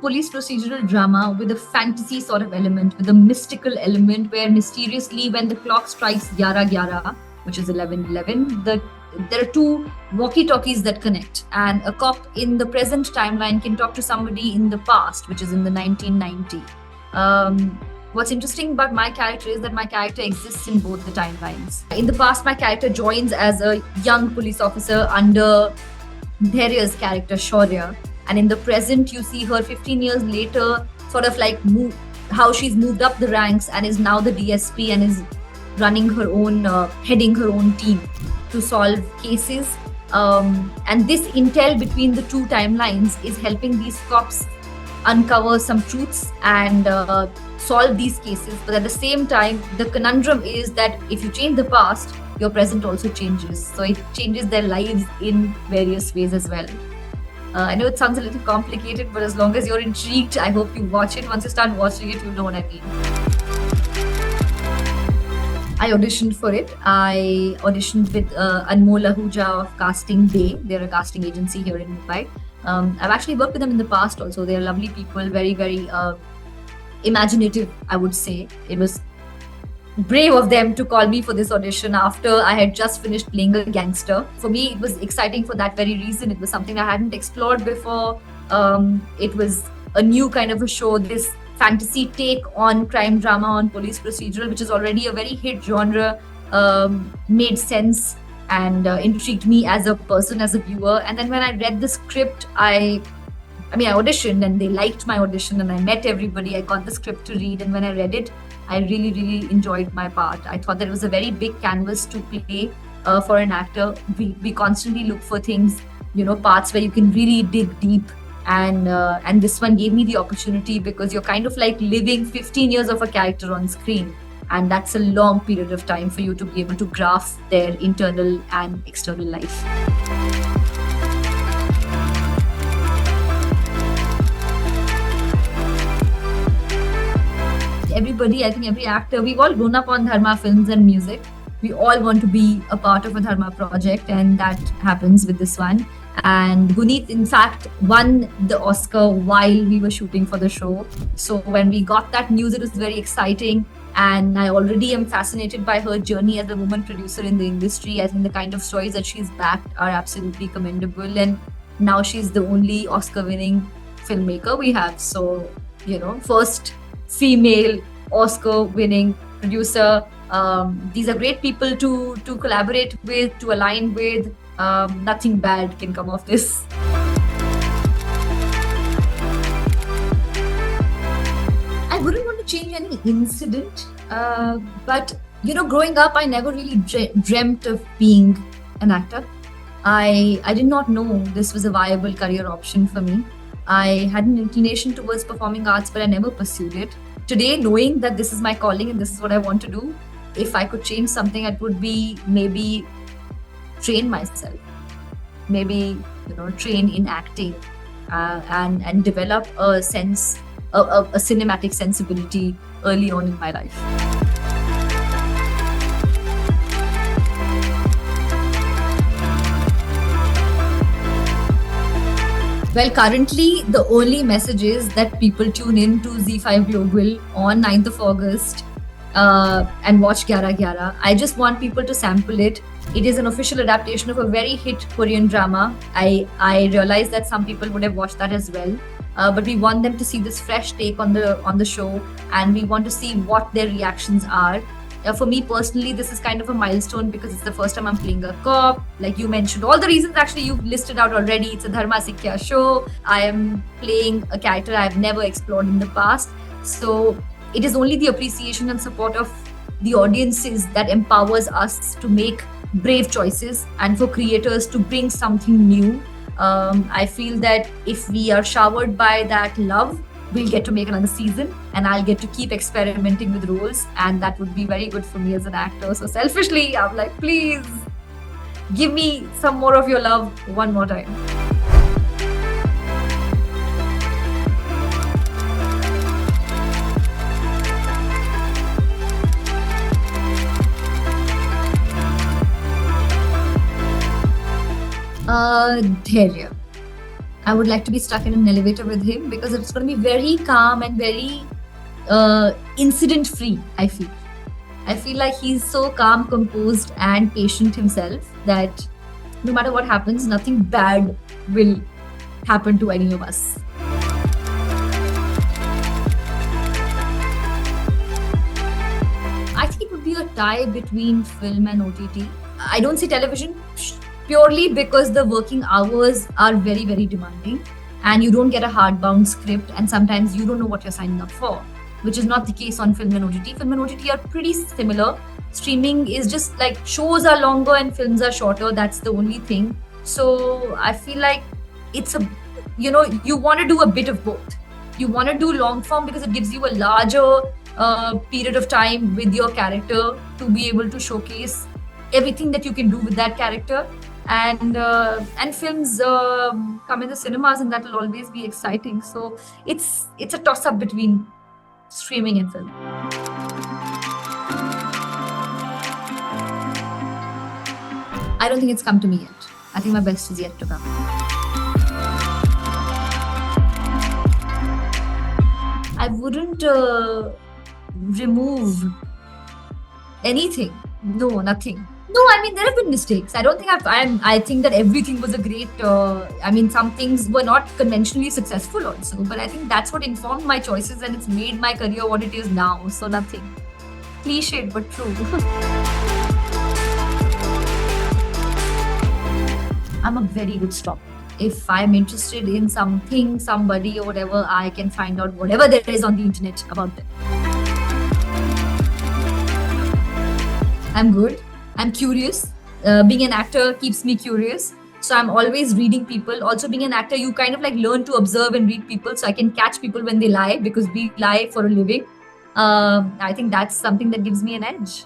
police procedural drama with a fantasy sort of element, with a mystical element where mysteriously when the clock strikes 11:11, which is 11:11, there are two walkie-talkies that connect, and a cop in the present timeline can talk to somebody in the past, which is in the 1990. What's interesting about my character is that my character exists in both the timelines. In the past, my character joins as a young police officer under Dhairya's character Shaurya, and in the present, you see her 15 years later, sort of like how she's moved up the ranks and is now the DSP and is running her own, heading her own team to solve cases. And this intel between the two timelines is helping these cops uncover some truths and solve these cases. But at the same time, the conundrum is that if you change the past, your present also changes. So it changes their lives in various ways as well. I know it sounds a little complicated, but as long as you're intrigued, I hope you watch it. Once you start watching it, you'll know what I mean. I auditioned for it. I auditioned with Anmol Ahuja of Casting Day. They're a casting agency here in Mumbai. I've actually worked with them in the past also. They're lovely people, very, very imaginative, I would say. It was brave of them to call me for this audition after I had just finished playing a gangster. For me, it was exciting for that very reason. It was something I hadn't explored before. It was a new kind of a show, this fantasy take on crime drama, on police procedural, which is already a very hit genre, made sense and intrigued me as a person, as a viewer. And then when I read the script, I auditioned and they liked my audition and I met everybody. I got the script to read, and when I read it, I really, really enjoyed my part. I thought that it was a very big canvas to play for an actor. We constantly look for things, parts where you can really dig deep. And this one gave me the opportunity because you're kind of like living 15 years of a character on screen. And that's a long period of time for you to be able to grasp their internal and external life. Everybody, I think every actor, we've all grown up on Dharma films and music. We all want to be a part of a Dharma project, and that happens with this one. And Guneet, in fact, won the Oscar while we were shooting for the show. So when we got that news, it was very exciting. And I already am fascinated by her journey as a woman producer in the industry. I think the kind of stories that she's backed are absolutely commendable. And now she's the only Oscar-winning filmmaker we have. So, first female Oscar-winning producer. These are great people to collaborate with, to align with. Nothing bad can come of this. I wouldn't want to change any incident, but growing up, I never really dreamt of being an actor. I did not know this was a viable career option for me. I had an inclination towards performing arts, but I never pursued it. Today, knowing that this is my calling and this is what I want to do, if I could change something, it would be maybe train myself, maybe train in acting, and develop a sense, a cinematic sensibility early on in my life. Well, currently the only message is that people tune in to ZEE5 Global on 9th of August and watch Gyara Gyara. I just want people to sample it. It is an official adaptation of a very hit Korean drama. I realize that some people would have watched that as well, but we want them to see this fresh take on the show, and we want to see what their reactions are. For me personally, this is kind of a milestone because it's the first time I'm playing a cop. Like you mentioned, all the reasons actually you've listed out already. It's a Dharma Sikhya show. I am playing a character I've never explored in the past. So it is only the appreciation and support of the audiences that empowers us to make brave choices and for creators to bring something new. I feel that if we are showered by that love, we'll get to make another season and I'll get to keep experimenting with roles, and that would be very good for me as an actor. So selfishly, I'm like, please give me some more of your love one more time. Dhairya. I would like to be stuck in an elevator with him because it's going to be very calm and very incident free. I feel like he's so calm, composed, and patient himself that no matter what happens, nothing bad will happen to any of us. I think it would be a tie between film and OTT. I don't see television purely because the working hours are very, very demanding and you don't get a hardbound script, and sometimes you don't know what you're signing up for, which is not the case on film and OTT. Film and OTT are pretty similar. Streaming is just like shows are longer and films are shorter. That's the only thing. So I feel like it's a, you want to do a bit of both. You want to do long form because it gives you a larger period of time with your character to be able to showcase everything that you can do with that character. And films come in the cinemas, and that will always be exciting. So it's a toss up between streaming and film. I don't think it's come to me yet. I think my best is yet to come. I wouldn't remove anything. No, nothing. No, I mean there have been mistakes. I don't think I think that everything was a great. I mean, some things were not conventionally successful also, but I think that's what informed my choices and it's made my career what it is now. So nothing. Cliched but true. I'm a very good stopper. If I'm interested in something, somebody, or whatever, I can find out whatever there is on the internet about them. I'm good. I'm curious. Being an actor keeps me curious. So I'm always reading people. Also, being an actor, you kind of like learn to observe and read people. So I can catch people when they lie because we lie for a living. I think that's something that gives me an edge.